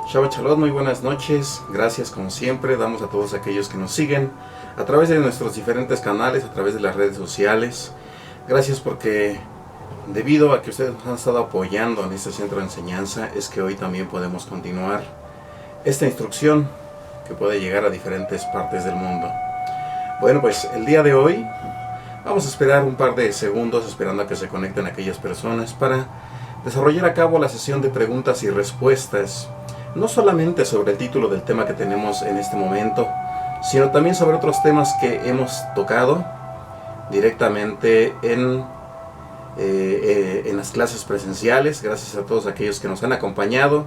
Shabbat Shalom, muy buenas noches. Gracias como siempre, damos a todos aquellos que nos siguen a través de nuestros diferentes canales, a través de las redes sociales. Gracias porque debido a que ustedes nos han estado apoyando en este centro de enseñanza, es que hoy también podemos continuar esta instrucción que puede llegar a diferentes partes del mundo. Bueno, pues el día de hoy vamos a esperar un par de segundos esperando a que se conecten aquellas personas para desarrollar a cabo la sesión de preguntas y respuestas, no solamente sobre el título del tema que tenemos en este momento, sino también sobre otros temas que hemos tocado directamente en las clases presenciales. Gracias a todos aquellos que nos han acompañado,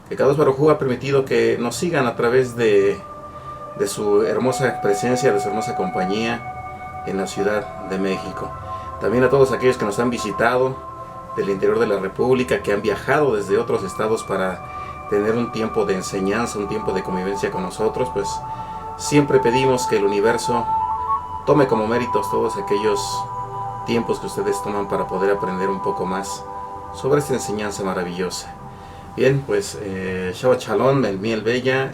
que Kadosh Baruj Hu ha permitido que nos sigan a través de su hermosa presencia, de su hermosa compañía en la Ciudad de México. También a todos aquellos que nos han visitado del interior de la República, que han viajado desde otros estados para tener un tiempo de enseñanza, un tiempo de convivencia con nosotros. Pues siempre pedimos que el universo tome como méritos todos aquellos tiempos que ustedes toman para poder aprender un poco más sobre esta enseñanza maravillosa. Bien, pues Shabbat Shalom, el Miel Bella,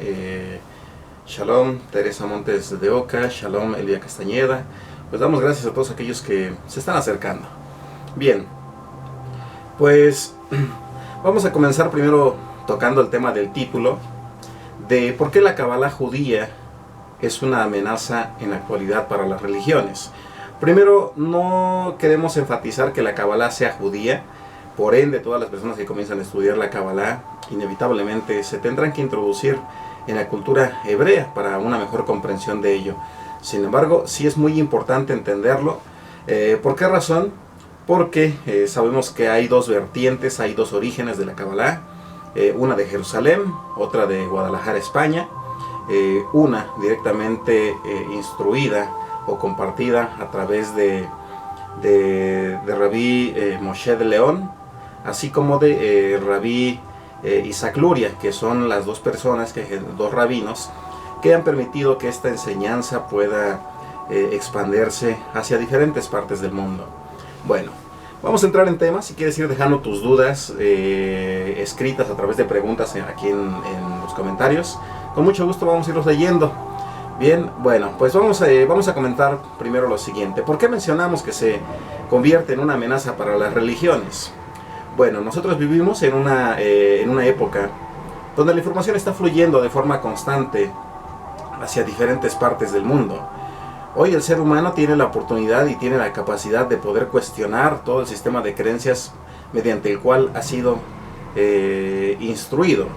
Shalom, Teresa Montes de Oca, Shalom, Elia Castañeda. Pues damos gracias a todos aquellos que se están acercando. Bien, pues vamos a comenzar primero tocando el tema del título de por qué la Kabbalah judía es una amenaza en la actualidad para las religiones. Primero, no queremos enfatizar que la Kabbalah sea judía, por ende todas las personas que comienzan a estudiar la Kabbalah inevitablemente se tendrán que introducir en la cultura hebrea para una mejor comprensión de ello. Sin embargo, sí es muy importante entenderlo. ¿Por qué razón? Porque sabemos que hay dos vertientes, hay dos orígenes de la Kabbalah. Una de Jerusalén, otra de Guadalajara, España. Una directamente instruida o compartida a través de Rabí Moshe de León, así como de Rabí Isaac Luria, que son las dos personas, dos rabinos, que han permitido que esta enseñanza pueda expandirse hacia diferentes partes del mundo. Bueno, vamos a entrar en temas. Si quieres ir dejando tus dudas escritas a través de preguntas aquí en los comentarios, con mucho gusto vamos a irlos leyendo. Bien, bueno, pues vamos a comentar primero lo siguiente. ¿Por qué mencionamos que se convierte en una amenaza para las religiones? Bueno, nosotros vivimos en una época donde la información está fluyendo de forma constante hacia diferentes partes del mundo. Hoy el ser humano tiene la oportunidad y tiene la capacidad de poder cuestionar todo el sistema de creencias mediante el cual ha sido instruido.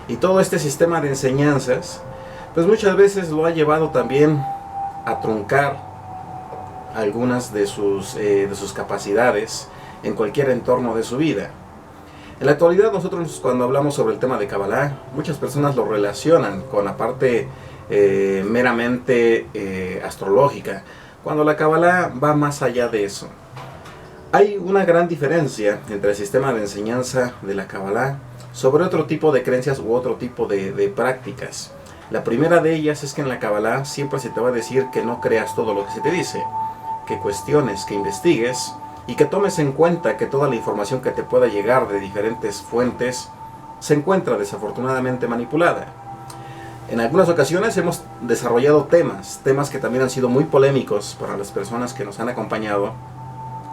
Y todo este sistema de enseñanzas, pues muchas veces lo ha llevado también a truncar algunas de sus capacidades en cualquier entorno de su vida. En la actualidad nosotros, cuando hablamos sobre el tema de Kabbalah, muchas personas lo relacionan con la parte meramente astrológica, cuando la Kabbalah va más allá de eso. Hay una gran diferencia entre el sistema de enseñanza de la Kabbalah sobre otro tipo de creencias u otro tipo de prácticas. La primera de ellas es que en la Kabbalah siempre se te va a decir que no creas todo lo que se te dice, que cuestiones, que investigues y que tomes en cuenta que toda la información que te pueda llegar de diferentes fuentes se encuentra desafortunadamente manipulada. En algunas ocasiones hemos desarrollado temas que también han sido muy polémicos para las personas que nos han acompañado,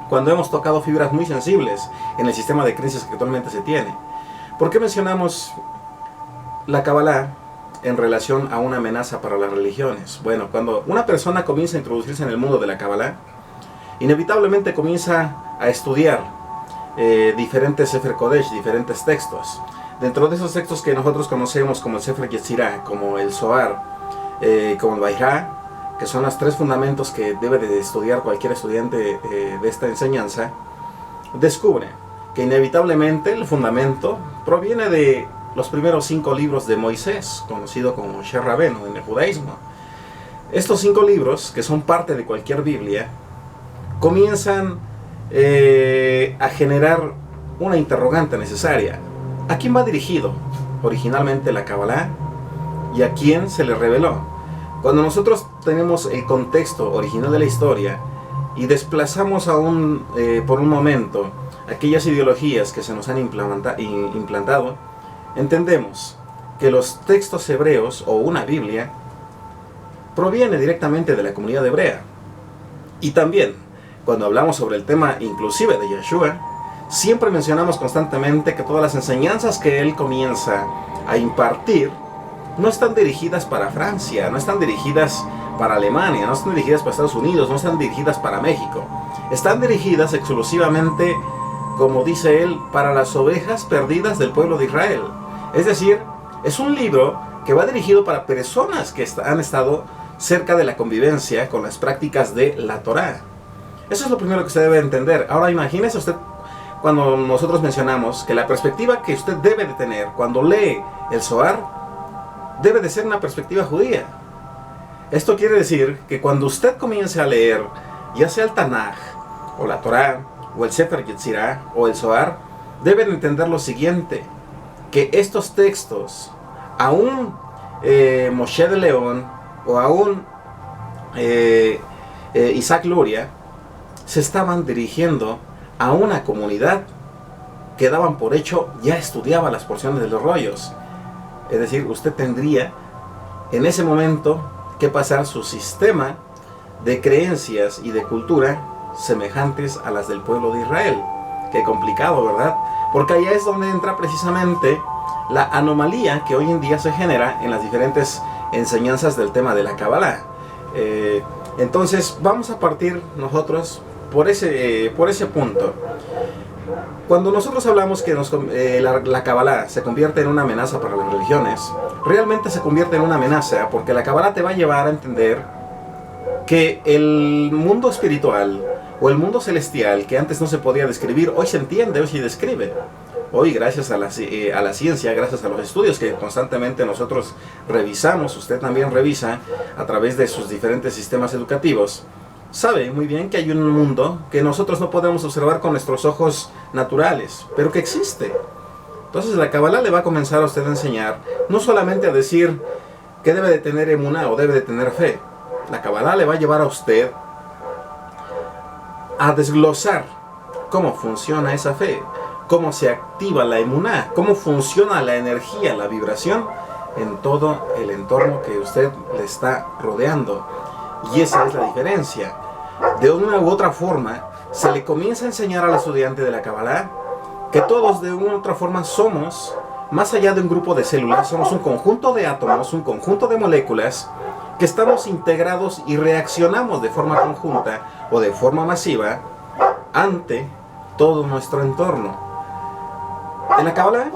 cuando hemos tocado fibras muy sensibles en el sistema de creencias que actualmente se tiene. ¿Por qué mencionamos la Kabbalah en relación a una amenaza para las religiones? Bueno, cuando una persona comienza a introducirse en el mundo de la Kabbalah, inevitablemente comienza a estudiar diferentes Sefer Kodesh, diferentes textos. Dentro de esos textos que nosotros conocemos como el Sefer Yetzirah, como el Zohar, como el Vairá, que son los tres fundamentos que debe de estudiar cualquier estudiante de esta enseñanza, descubre que inevitablemente el fundamento proviene de los primeros 5 libros de Moisés, conocido como Moshe Rabenu en el judaísmo. Estos 5 libros, que son parte de cualquier Biblia, comienzan a generar una interrogante necesaria. ¿A quién va dirigido originalmente la Kabbalah y a quién se le reveló? Cuando nosotros tenemos el contexto original de la historia y desplazamos por un momento aquellas ideologías que se nos han implantado, entendemos que los textos hebreos o una Biblia proviene directamente de la comunidad hebrea. Y también, cuando hablamos sobre el tema inclusive de Yeshua, siempre mencionamos constantemente que todas las enseñanzas que él comienza a impartir no están dirigidas para Francia, no están dirigidas para Alemania, no están dirigidas para Estados Unidos, no están dirigidas para México. Están dirigidas exclusivamente, como dice él, para las ovejas perdidas del pueblo de Israel. Es decir, es un libro que va dirigido para personas que han estado cerca de la convivencia con las prácticas de la Torá. Eso es lo primero que usted debe entender. Ahora imagínese usted cuando nosotros mencionamos que la perspectiva que usted debe de tener cuando lee el Zohar debe de ser una perspectiva judía. Esto quiere decir que cuando usted comience a leer, ya sea el Tanaj, o la Torá, o el Sefer Yetzirah, o el Zohar, deben entender lo siguiente, que estos textos, aún Moshe de León, o aún Isaac Luria, se estaban dirigiendo a una comunidad que daban por hecho ya estudiaba las porciones de los rollos. Es decir, usted tendría en ese momento que pasar su sistema de creencias y de cultura semejantes a las del pueblo de Israel. Qué complicado, ¿verdad? Porque allá es donde entra precisamente la anomalía que hoy en día se genera en las diferentes enseñanzas del tema de la Kabbalah. Entonces vamos a partir nosotros por ese punto. Cuando nosotros hablamos que la Kabbalah se convierte en una amenaza para las religiones, realmente se convierte en una amenaza porque la Kabbalah te va a llevar a entender que el mundo espiritual o el mundo celestial que antes no se podía describir, hoy se entiende, hoy se describe. Hoy, gracias a la ciencia, gracias a los estudios que constantemente nosotros revisamos, usted también revisa a través de sus diferentes sistemas educativos, sabe muy bien que hay un mundo que nosotros no podemos observar con nuestros ojos naturales, pero que existe. Entonces la Kabbalah le va a comenzar a usted a enseñar, no solamente a decir que debe de tener emuná o debe de tener fe. La Kabbalah le va a llevar a usted a desglosar cómo funciona esa fe, cómo se activa la emuná, cómo funciona la energía, la vibración en todo el entorno que usted le está rodeando. Y esa es la diferencia. De una u otra forma, se le comienza a enseñar al estudiante de la Kabbalah que todos de una u otra forma somos, más allá de un grupo de células, somos un conjunto de átomos, un conjunto de moléculas que estamos integrados y reaccionamos de forma conjunta o de forma masiva ante todo nuestro entorno. En la Kabbalah,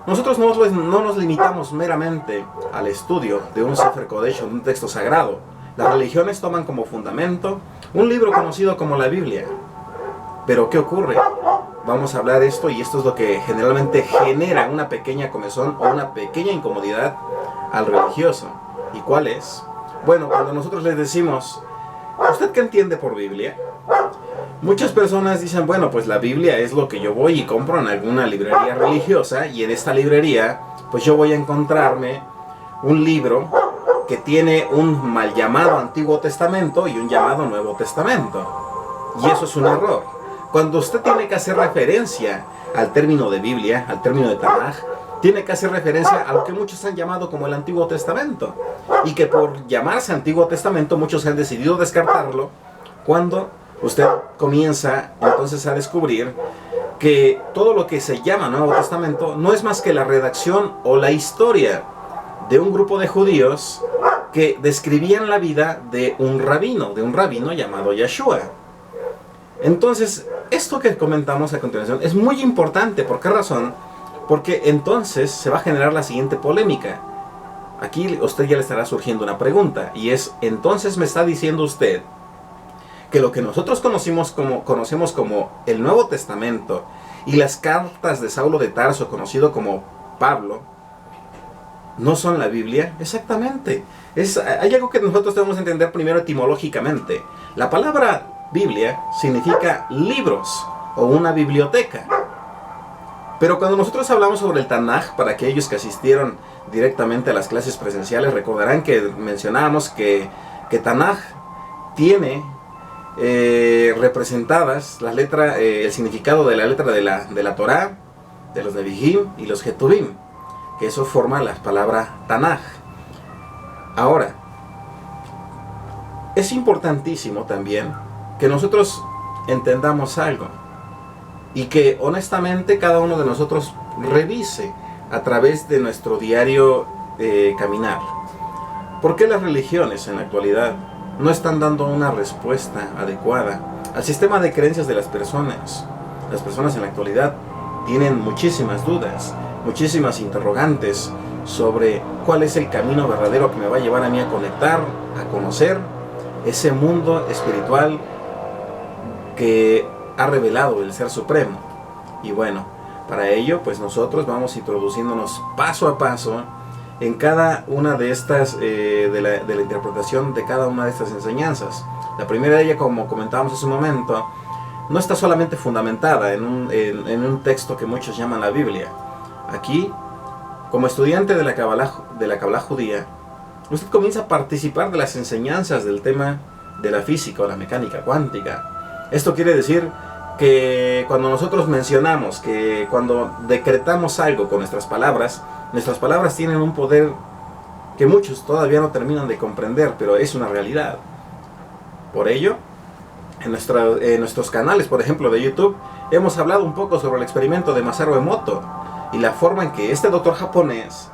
nosotros no nos limitamos meramente al estudio de un Sefer Kodesh o de un texto sagrado. Las religiones toman como fundamento un libro conocido como la Biblia. Pero ¿qué ocurre? Vamos a hablar de esto y esto es lo que generalmente genera una pequeña comezón o una pequeña incomodidad al religioso. ¿Y cuál es? Bueno, cuando nosotros les decimos, ¿usted qué entiende por Biblia? Muchas personas dicen, bueno, pues la Biblia es lo que yo voy y compro en alguna librería religiosa y en esta librería, pues yo voy a encontrarme un libro que tiene un mal llamado Antiguo Testamento y un llamado Nuevo Testamento. Y eso es un error. Cuando usted tiene que hacer referencia al término de Biblia, al término de Tanaj, tiene que hacer referencia a lo que muchos han llamado como el Antiguo Testamento. Y que por llamarse Antiguo Testamento muchos han decidido descartarlo cuando usted comienza entonces a descubrir que todo lo que se llama Nuevo Testamento no es más que la redacción o la historia de un grupo de judíos que describían la vida de un rabino llamado Yeshua. Entonces, esto que comentamos a continuación es muy importante. ¿Por qué razón? Porque entonces se va a generar la siguiente polémica. Aquí a usted ya le estará surgiendo una pregunta, y es, entonces me está diciendo usted que lo que nosotros conocemos como el Nuevo Testamento y las cartas de Saulo de Tarso, conocido como Pablo, ¿no son la Biblia? Exactamente. Hay algo que nosotros debemos entender primero etimológicamente. La palabra Biblia significa libros o una biblioteca. Pero cuando nosotros hablamos sobre el Tanaj, para aquellos que asistieron directamente a las clases presenciales, recordarán que mencionábamos que Tanaj tiene representadas las letras, el significado de la letra de la Torá, de los Nevi'im y los Ketuvim. que eso forma la palabra Tanaj. Ahora, es importantísimo también que nosotros entendamos algo y que honestamente cada uno de nosotros revise a través de nuestro diario caminar. ¿Por qué las religiones en la actualidad no están dando una respuesta adecuada al sistema de creencias de las personas? Las personas en la actualidad tienen muchísimas dudas, muchísimas interrogantes sobre cuál es el camino verdadero que me va a llevar a mí a conectar, a conocer ese mundo espiritual que ha revelado el Ser Supremo. Y bueno, para ello pues nosotros vamos introduciéndonos paso a paso en cada una de estas, de la interpretación de cada una de estas enseñanzas. La primera de ellas, como comentábamos hace un momento, no está solamente fundamentada en un texto que muchos llaman la Biblia. Aquí, como estudiante de la Kabbalah judía, usted comienza a participar de las enseñanzas del tema de la física o la mecánica cuántica. Esto quiere decir que cuando nosotros mencionamos, que cuando decretamos algo con nuestras palabras tienen un poder que muchos todavía no terminan de comprender, pero es una realidad. Por ello, en nuestros canales, por ejemplo, de YouTube, hemos hablado un poco sobre el experimento de Masaru Emoto y la forma en que este doctor japonés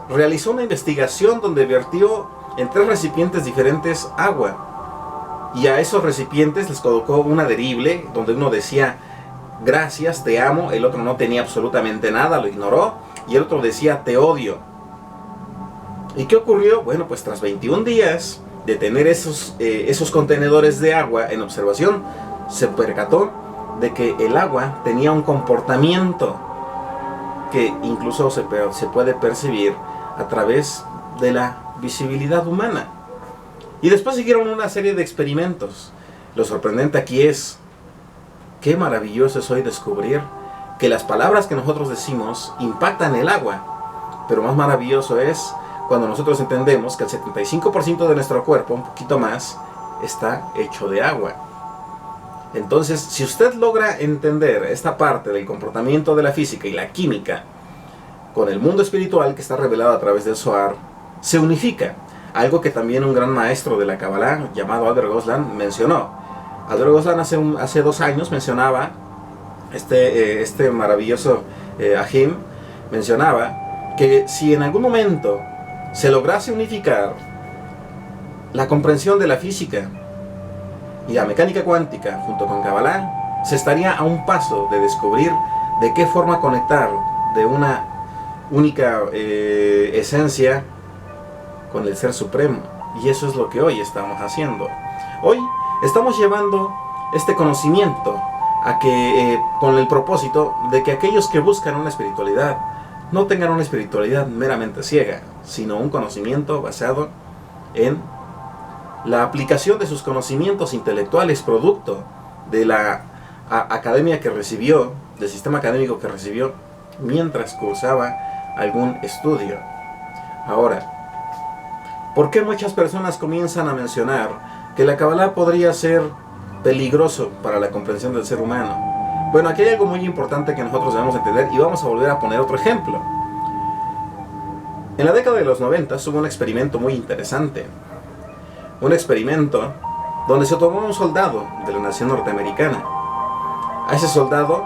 realizó una investigación donde vertió en 3 recipientes diferentes agua, y a esos recipientes les colocó un adherible donde uno decía gracias, te amo, el otro no tenía absolutamente nada, lo ignoró, y el otro decía te odio. ¿Y qué ocurrió? Bueno, pues tras 21 días de tener esos contenedores de agua en observación, se percató de que el agua tenía un comportamiento que incluso se puede percibir a través de la visibilidad humana. Y después siguieron una serie de experimentos. Lo sorprendente aquí es, qué maravilloso es hoy descubrir que las palabras que nosotros decimos impactan el agua. Pero más maravilloso es cuando nosotros entendemos que el 75% de nuestro cuerpo, un poquito más, está hecho de agua. Entonces, si usted logra entender esta parte del comportamiento de la física y la química con el mundo espiritual que está revelado a través del Zohar, se unifica. Algo que también un gran maestro de la Kabbalah llamado Albert Goslan mencionó. Albert Goslan hace 2 años mencionaba, este maravilloso Ahim mencionaba que si en algún momento se lograse unificar la comprensión de la física y la mecánica cuántica junto con Kabbalah, se estaría a un paso de descubrir de qué forma conectar de una única esencia con el Ser Supremo. Y eso es lo que hoy estamos haciendo. Hoy estamos llevando este conocimiento a que, con el propósito de que aquellos que buscan una espiritualidad no tengan una espiritualidad meramente ciega, sino un conocimiento basado en la aplicación de sus conocimientos intelectuales producto de la academia que recibió, del sistema académico que recibió mientras cursaba algún estudio. Ahora, ¿por qué muchas personas comienzan a mencionar que la Kabbalah podría ser peligroso para la comprensión del ser humano? Bueno, aquí hay algo muy importante que nosotros debemos entender y vamos a volver a poner otro ejemplo. En la década de los 90 hubo un experimento muy interesante. Un experimento donde se tomó un soldado de la nación norteamericana. A ese soldado,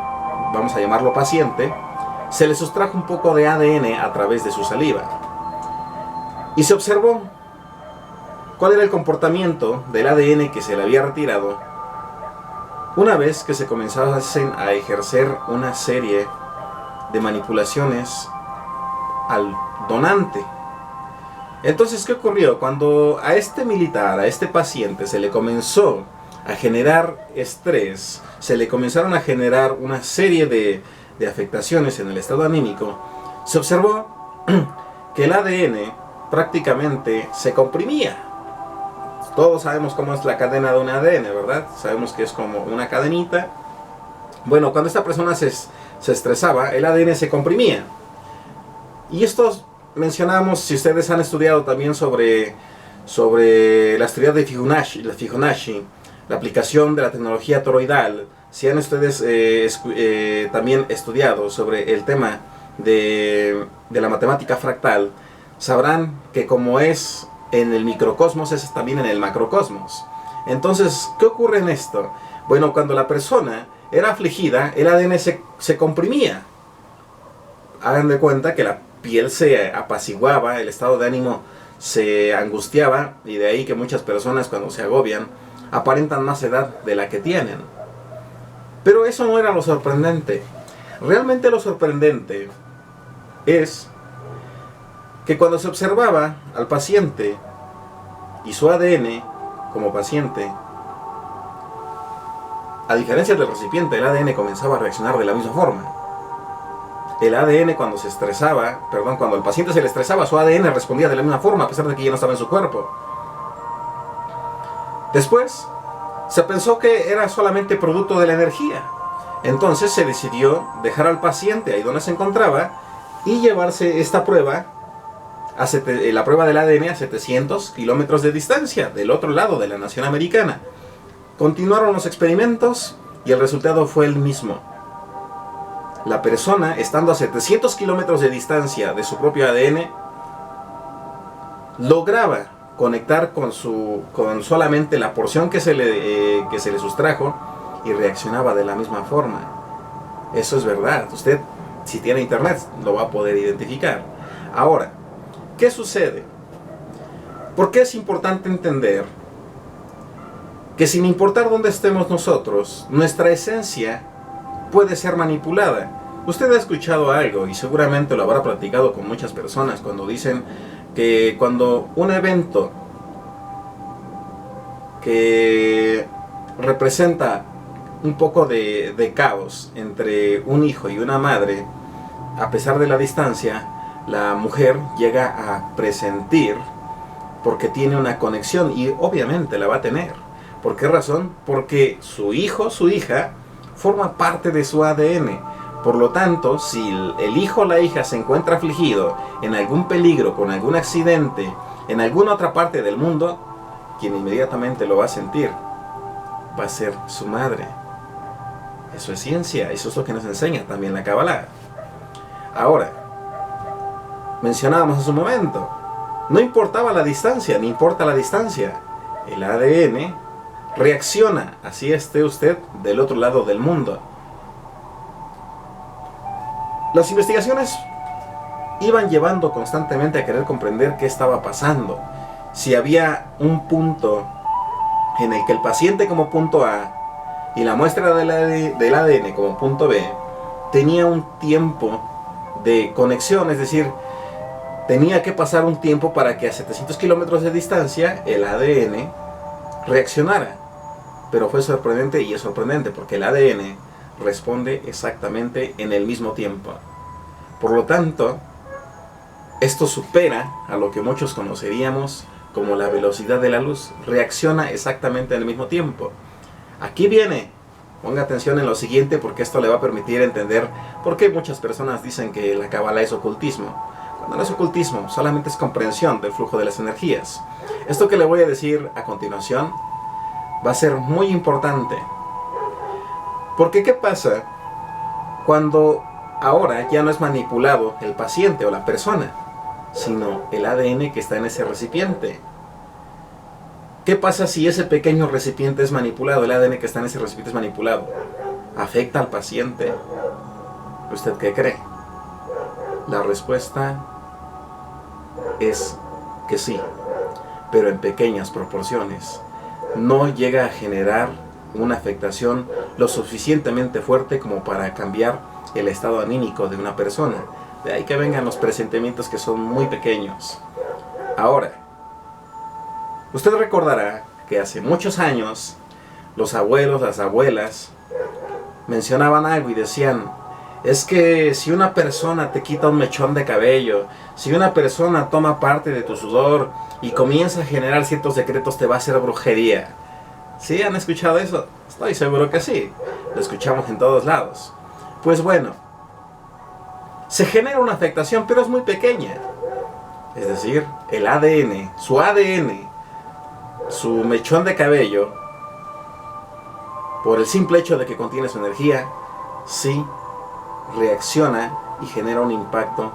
vamos a llamarlo paciente, se le sustrajo un poco de ADN a través de su saliva. Y se observó cuál era el comportamiento del ADN que se le había retirado una vez que se comenzasen a ejercer una serie de manipulaciones al donante. Entonces, ¿qué ocurrió? Cuando a este militar, a este paciente, se le comenzó a generar estrés, se le comenzaron a generar una serie de afectaciones en el estado anímico, se observó que el ADN prácticamente se comprimía. Todos sabemos cómo es la cadena de un ADN, ¿verdad? Sabemos que es como una cadenita. Bueno, cuando esta persona se estresaba, el ADN se comprimía. Y esto mencionamos, si ustedes han estudiado también sobre las teorías de Fibonacci, la aplicación de la tecnología toroidal, si han ustedes también estudiado sobre el tema de la matemática fractal, sabrán que como es en el microcosmos, es también en el macrocosmos. Entonces, ¿qué ocurre en esto? Bueno, cuando la persona era afligida, el ADN se comprimía. Hagan de cuenta que la piel se apaciguaba, el estado de ánimo se angustiaba, y de ahí que muchas personas cuando se agobian aparentan más edad de la que tienen. Pero eso no era lo sorprendente. Realmente lo sorprendente es que cuando se observaba al paciente y su ADN como paciente, a diferencia del recipiente, el ADN comenzaba a reaccionar de la misma forma. El ADN cuando cuando el paciente se le estresaba, su ADN respondía de la misma forma, a pesar de que ya no estaba en su cuerpo. Después, se pensó que era solamente producto de la energía. Entonces se decidió dejar al paciente ahí donde se encontraba y llevarse esta prueba, la prueba del ADN, a 700 kilómetros de distancia, del otro lado de la nación americana. Continuaron los experimentos y el resultado fue el mismo. La persona, estando a 700 kilómetros de distancia de su propio ADN, lograba conectar con solamente la porción que se le sustrajo y reaccionaba de la misma forma. Eso es verdad. Usted, si tiene internet, lo va a poder identificar. Ahora, ¿qué sucede? ¿Por qué es importante entender que sin importar dónde estemos nosotros, nuestra esencia puede ser manipulada? Usted ha escuchado algo y seguramente lo habrá platicado con muchas personas cuando dicen que cuando un evento que representa un poco de caos entre un hijo y una madre, a pesar de la distancia, la mujer llega a presentir, porque tiene una conexión, y obviamente la va a tener. ¿Por qué razón? Porque su hijo, su hija, forma parte de su ADN. Por lo tanto, si el hijo o la hija se encuentra afligido, en algún peligro, con algún accidente, en alguna otra parte del mundo, quien inmediatamente lo va a sentir va a ser su madre. Eso es ciencia, eso es lo que nos enseña también la Kabbalah. Ahora, mencionábamos hace un momento, no importaba la distancia, ni importa la distancia. El ADN reacciona, así esté usted del otro lado del mundo. Las investigaciones iban llevando constantemente a querer comprender qué estaba pasando. Si había un punto en el que el paciente como punto A y la muestra del ADN como punto B tenía un tiempo de conexión, es decir, tenía que pasar un tiempo para que a 700 kilómetros de distancia el ADN reaccionara. Pero fue sorprendente, y es sorprendente porque el ADN responde exactamente en el mismo tiempo. Por lo tanto, esto supera a lo que muchos conoceríamos como la velocidad de la luz. Reacciona exactamente al mismo tiempo. Aquí viene, ponga atención en lo siguiente, porque esto le va a permitir entender por qué muchas personas dicen que la Kabbalah es ocultismo. Cuando no es ocultismo, solamente es comprensión del flujo de las energías. Esto que le voy a decir a continuación va a ser muy importante. Porque ¿qué pasa cuando ahora ya no es manipulado el paciente o la persona, sino el ADN que está en ese recipiente? ¿Qué pasa si ese pequeño recipiente es manipulado, el ADN que está en ese recipiente es manipulado? ¿Afecta al paciente? ¿Usted qué cree? La respuesta es que sí, pero en pequeñas proporciones. No llega a generar una afectación lo suficientemente fuerte como para cambiar el estado anímico de una persona. De ahí que vengan los presentimientos que son muy pequeños. Ahora, usted recordará que hace muchos años los abuelos, las abuelas mencionaban algo y decían: es que si una persona te quita un mechón de cabello, si una persona toma parte de tu sudor y comienza a generar ciertos decretos, te va a hacer brujería. ¿Sí? ¿Han escuchado eso? Estoy seguro que sí. Lo escuchamos en todos lados. Pues bueno, se genera una afectación, pero es muy pequeña. Es decir, el ADN, su mechón de cabello, por el simple hecho de que contiene su energía, sí reacciona y genera un impacto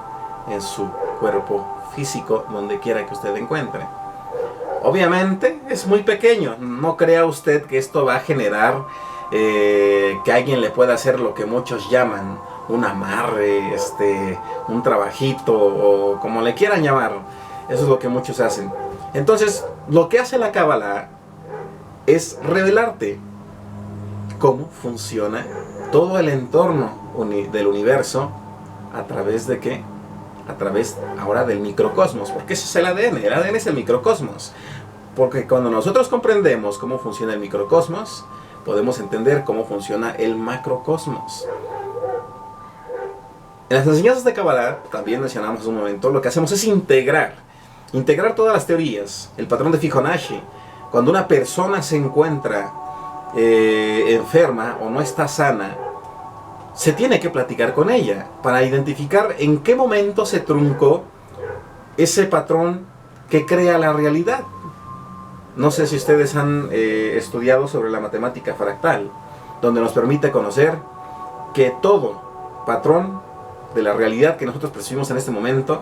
en su cuerpo físico, donde quiera que usted encuentre. Obviamente es muy pequeño, no crea usted que esto va a generar que alguien le pueda hacer lo que muchos llaman un amarre, un trabajito, o como le quieran llamar. Eso es lo que muchos hacen. Entonces, lo que hace la Cábala es revelarte cómo funciona todo el entorno del universo. ¿A través de qué? A través ahora del microcosmos, porque ese es el ADN es el microcosmos. Porque cuando nosotros comprendemos cómo funciona el microcosmos, podemos entender cómo funciona el macrocosmos. En las enseñanzas de Kabbalah, también mencionamos un momento, lo que hacemos es integrar todas las teorías, el patrón de Fibonacci. Cuando una persona se encuentra enferma o no está sana, se tiene que platicar con ella para identificar en qué momento se truncó ese patrón que crea la realidad. No sé si ustedes han estudiado sobre la matemática fractal, donde nos permite conocer que todo patrón de la realidad que nosotros percibimos en este momento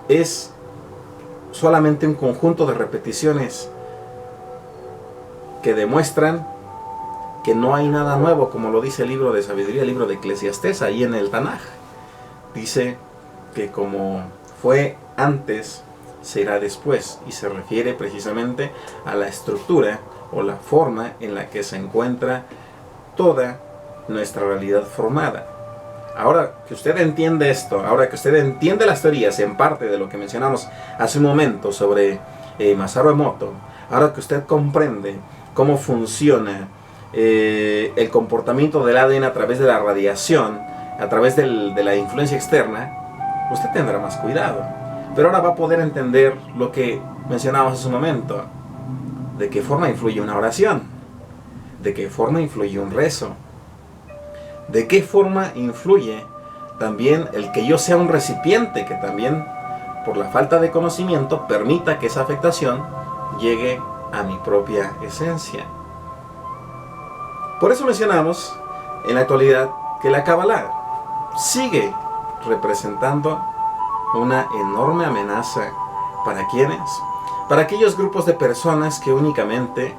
es solamente un conjunto de repeticiones que demuestran que no hay nada nuevo, como lo dice el libro de sabiduría, el libro de Eclesiastés, ahí en el Tanaj. Dice que como fue antes, será después, y se refiere precisamente a la estructura o la forma en la que se encuentra toda nuestra realidad formada. Ahora que usted entiende esto, ahora que usted entiende las teorías en parte de lo que mencionamos hace un momento sobre Masaru Emoto, ahora que usted comprende cómo funciona el comportamiento del ADN a través de la radiación, a través de la influencia externa, usted tendrá más cuidado. Pero ahora va a poder entender lo que mencionábamos hace un momento, de qué forma influye una oración, de qué forma influye un rezo, de qué forma influye también el que yo sea un recipiente que también, por la falta de conocimiento, permita que esa afectación llegue a mi propia esencia. Por eso mencionamos en la actualidad que la Kabbalah sigue representando una enorme amenaza. ¿Para quiénes? Para aquellos grupos de personas que únicamente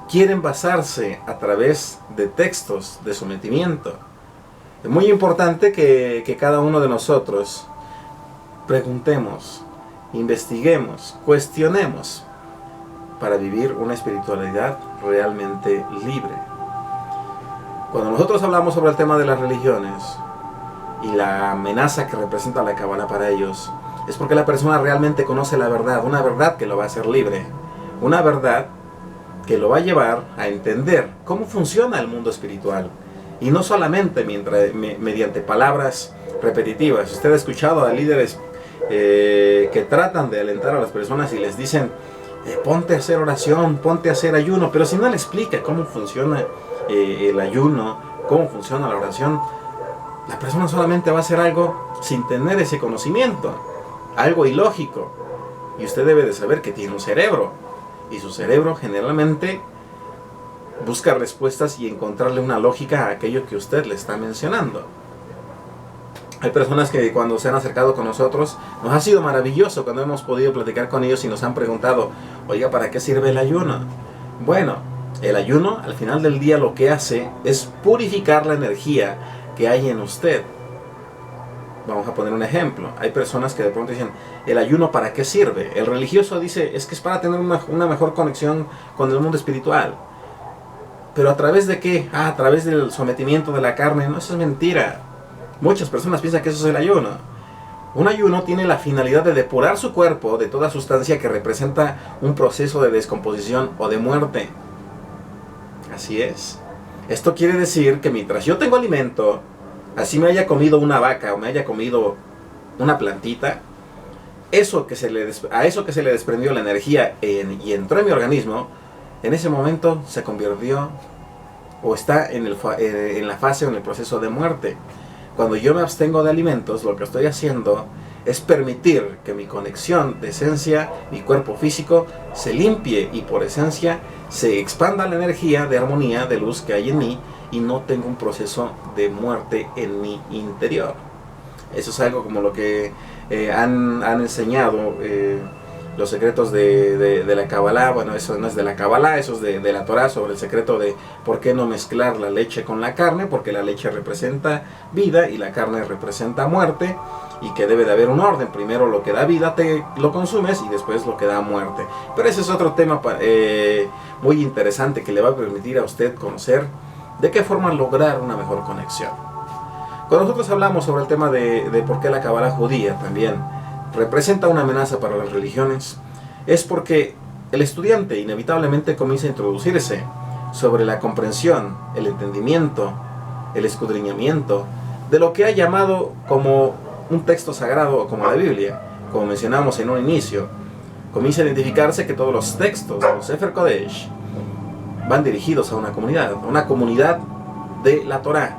quieren basarse a través de textos de sometimiento. Es muy importante que cada uno de nosotros preguntemos, investiguemos, cuestionemos para vivir una espiritualidad realmente libre. Cuando nosotros hablamos sobre el tema de las religiones y la amenaza que representa la Kabbalah para ellos, es porque la persona realmente conoce la verdad, una verdad que lo va a hacer libre, una verdad que lo va a llevar a entender cómo funciona el mundo espiritual, y no solamente mediante palabras repetitivas. Usted ha escuchado a líderes que tratan de alentar a las personas y les dicen ponte a hacer oración, ponte a hacer ayuno, pero si no le explica cómo funciona el ayuno, cómo funciona la oración, la persona solamente va a hacer algo sin tener ese conocimiento, algo ilógico. Y usted debe de saber que tiene un cerebro, y su cerebro generalmente busca respuestas y encontrarle una lógica a aquello que usted le está mencionando. Hay personas que cuando se han acercado con nosotros, nos ha sido maravilloso cuando hemos podido platicar con ellos y nos han preguntado, oiga, ¿para qué sirve el ayuno? Bueno, el ayuno al final del día lo que hace es purificar la energía que hay en usted. Vamos a poner un ejemplo. Hay personas que de pronto dicen, ¿el ayuno para qué sirve? El religioso dice, es que es para tener una mejor conexión con el mundo espiritual. ¿Pero a través de qué? A través del sometimiento de la carne. No, eso es mentira. Muchas personas piensan que eso es el ayuno. Un ayuno tiene la finalidad de depurar su cuerpo de toda sustancia que representa un proceso de descomposición o de muerte. Así es. Esto quiere decir que mientras yo tengo alimento, así me haya comido una vaca o me haya comido una plantita, a eso que se le desprendió la energía y entró en mi organismo, en ese momento se convirtió o está en la fase o en el proceso de muerte. Cuando yo me abstengo de alimentos, lo que estoy haciendo es permitir que mi conexión de esencia, mi cuerpo físico, se limpie y por esencia se expanda la energía de armonía, de luz que hay en mí, y no tengo un proceso de muerte en mi interior. Eso es algo como lo que han enseñado los secretos de la Kabbalah. Bueno, eso no es de la Kabbalah, eso es de la Torah, sobre el secreto de por qué no mezclar la leche con la carne, porque la leche representa vida y la carne representa muerte, y que debe de haber un orden. Primero lo que da vida te lo consumes y después lo que da muerte. Pero ese es otro tema muy interesante que le va a permitir a usted conocer de qué forma lograr una mejor conexión. Cuando nosotros hablamos sobre el tema de por qué la Kabbalah judía también representa una amenaza para las religiones, es porque el estudiante inevitablemente comienza a introducirse sobre la comprensión, el entendimiento, el escudriñamiento de lo que ha llamado como un texto sagrado o como la Biblia. Como mencionamos en un inicio, comienza a identificarse que todos los textos de los Sefer Kodesh van dirigidos a una comunidad de la Torah,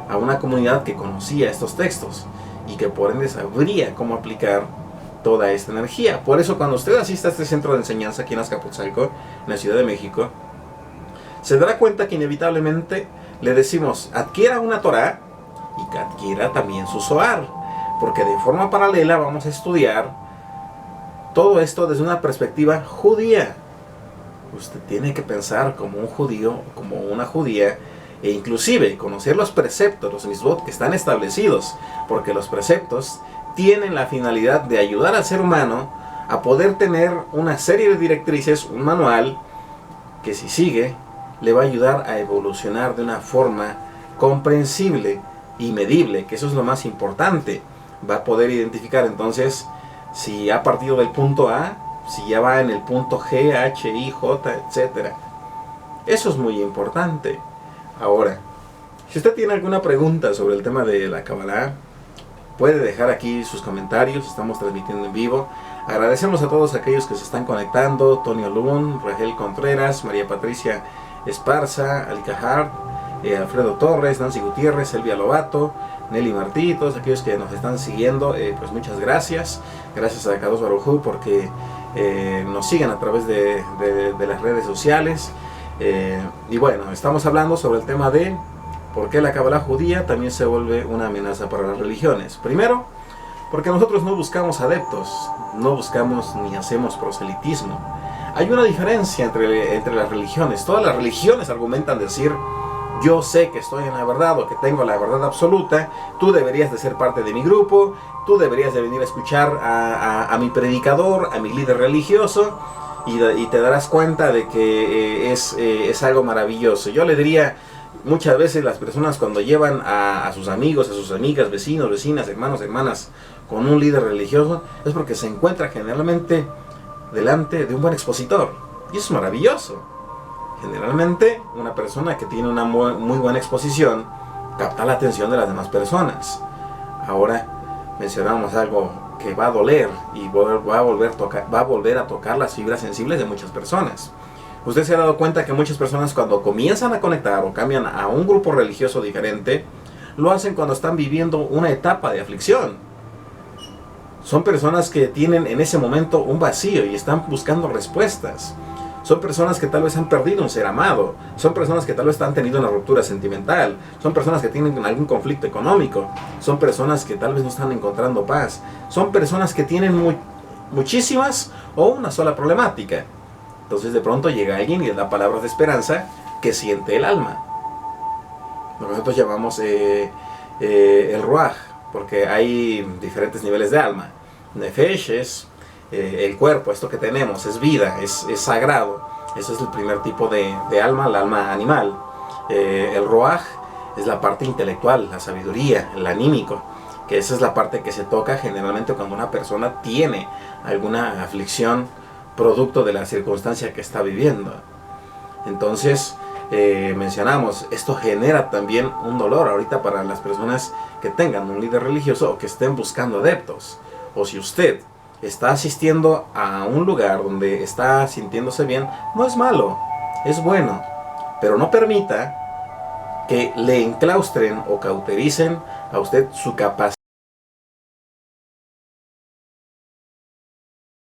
a una comunidad que conocía estos textos y que por ende sabría cómo aplicar toda esta energía. Por eso cuando usted asista a este centro de enseñanza aquí en Azcapotzalco, en la Ciudad de México, se dará cuenta que inevitablemente le decimos: adquiera una Torah y que adquiera también su Zohar, porque de forma paralela vamos a estudiar todo esto desde una perspectiva judía. Usted tiene que pensar como un judío, como una judía, e inclusive conocer los preceptos, los mitzvot que están establecidos, porque los preceptos tienen la finalidad de ayudar al ser humano a poder tener una serie de directrices, un manual, que si sigue, le va a ayudar a evolucionar de una forma comprensible y medible, que eso es lo más importante. Va a poder identificar entonces si ha partido del punto A, si ya va en el punto G, H, I, J, etc. Eso es muy importante. Ahora, si usted tiene alguna pregunta sobre el tema de la Kabbalah, puede dejar aquí sus comentarios. Estamos transmitiendo en vivo. Agradecemos a todos aquellos que se están conectando: Tonio Lun, Rangel Contreras, María Patricia Esparza, Alcajar, Alfredo Torres, Nancy Gutiérrez, Elvia Lobato, Nelly Martí, todos aquellos que nos están siguiendo, pues muchas gracias. Gracias a Kadosh Baruj Hu porque nos siguen a través de las redes sociales. Y bueno, estamos hablando sobre el tema de por qué la Kabbalah judía también se vuelve una amenaza para las religiones. Primero, porque nosotros no buscamos adeptos, no buscamos ni hacemos proselitismo. Hay una diferencia entre las religiones. Todas las religiones argumentan decir: yo sé que estoy en la verdad o que tengo la verdad absoluta, tú deberías de ser parte de mi grupo, tú deberías de venir a escuchar a mi predicador, a mi líder religioso, y te darás cuenta de que es algo maravilloso. Yo le diría, muchas veces las personas cuando llevan a sus amigos, a sus amigas, vecinos, vecinas, hermanos, hermanas, con un líder religioso, es porque se encuentra generalmente delante de un buen expositor, y eso es maravilloso. Generalmente una persona que tiene una muy buena exposición capta la atención de las demás personas. Ahora mencionamos algo que va a doler y va a volver a tocar las fibras sensibles de muchas personas. Usted se ha dado cuenta que muchas personas, cuando comienzan a conectar o cambian a un grupo religioso diferente, lo hacen cuando están viviendo una etapa de aflicción. Son personas que tienen en ese momento un vacío y están buscando respuestas. Son personas que tal vez han perdido un ser amado. Son personas que tal vez han tenido una ruptura sentimental. Son personas que tienen algún conflicto económico. Son personas que tal vez no están encontrando paz. Son personas que tienen muchísimas o una sola problemática. Entonces de pronto llega alguien y les da palabras de esperanza que siente el alma. Lo que nosotros llamamos el Ruach, porque hay diferentes niveles de alma. Nefesh es el cuerpo, esto que tenemos, es vida, es sagrado. Ese es el primer tipo de alma, el alma animal. El Ruach es la parte intelectual, la sabiduría, el anímico, que esa es la parte que se toca generalmente cuando una persona tiene alguna aflicción producto de la circunstancia que está viviendo. Entonces, mencionamos, esto genera también un dolor ahorita para las personas que tengan un líder religioso o que estén buscando adeptos. O si usted está asistiendo a un lugar donde está sintiéndose bien, no es malo, es bueno, pero no permita que le enclaustren o cautericen a usted su capacidad